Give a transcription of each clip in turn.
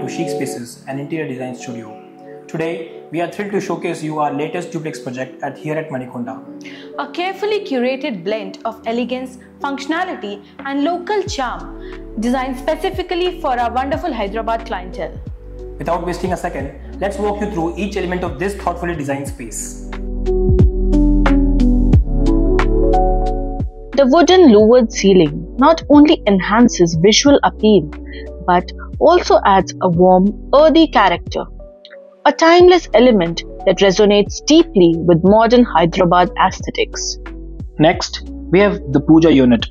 to Chic Spaces, an interior design studio. Today, we are thrilled to showcase you our latest duplex project here at Manikonda. A carefully curated blend of elegance, functionality and local charm designed specifically for our wonderful Hyderabad clientele. Without wasting a second, let's walk you through each element of this thoughtfully designed space. The wooden louvered ceiling not only enhances visual appeal but also adds a warm, earthy character, a timeless element that resonates deeply with modern Hyderabad aesthetics. Next, we have the Puja unit,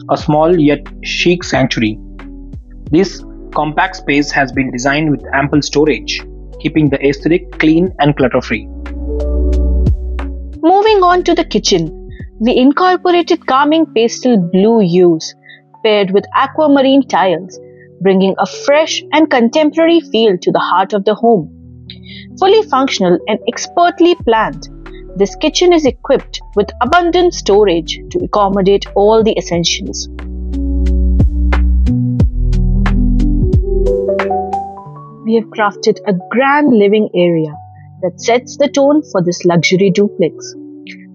a small yet chic sanctuary. This compact space has been designed with ample storage, keeping the aesthetic clean and clutter-free. Moving on to the kitchen, we incorporated calming pastel blue hues paired with aquamarine tiles, bringing a fresh and contemporary feel to the heart of the home. Fully functional and expertly planned, this kitchen is equipped with abundant storage to accommodate all the essentials. We have crafted a grand living area that sets the tone for this luxury duplex.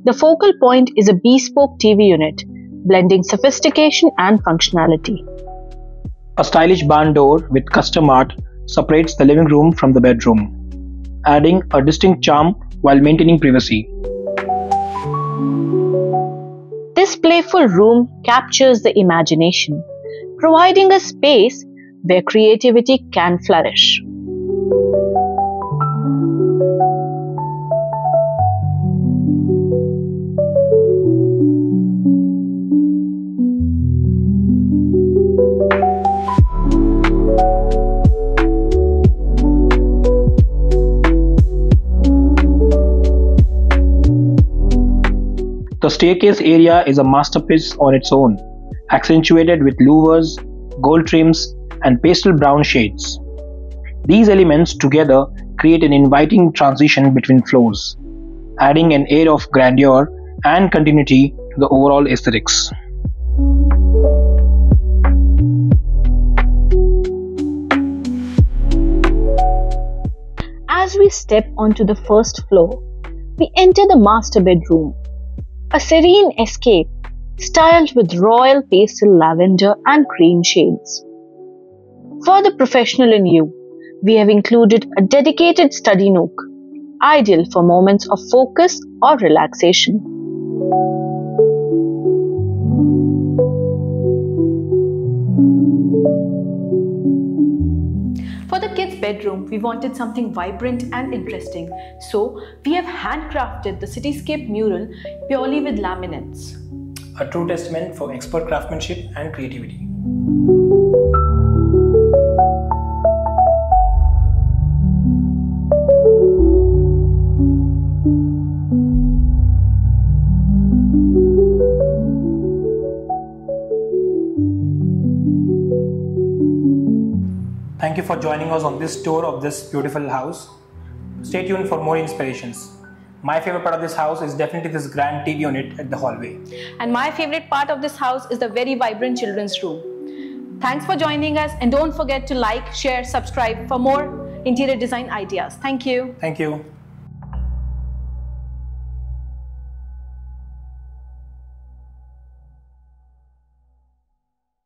The focal point is a bespoke TV unit, blending sophistication and functionality. A stylish barn door with custom art separates the living room from the bedroom, adding a distinct charm while maintaining privacy. This playful room captures the imagination, providing a space where creativity can flourish. The staircase area is a masterpiece on its own, accentuated with louvers, gold trims, and pastel brown shades. These elements together create an inviting transition between floors, adding an air of grandeur and continuity to the overall aesthetics. As we step onto the first floor, we enter the master bedroom, a serene escape styled with royal pastel lavender and cream shades. For the professional in you, we have included a dedicated study nook, ideal for moments of focus or relaxation. For the kids' bedroom, we wanted something vibrant and interesting, so we have handcrafted the cityscape mural purely with laminates. A true testament for expert craftsmanship and creativity. Thank you for joining us on this tour of this beautiful house. Stay tuned for more inspirations. My favorite part of this house is definitely this grand TV unit at the hallway. And my favorite part of this house is the very vibrant children's room. Thanks for joining us, and don't forget to like, share, subscribe for more interior design ideas. Thank you. Thank you.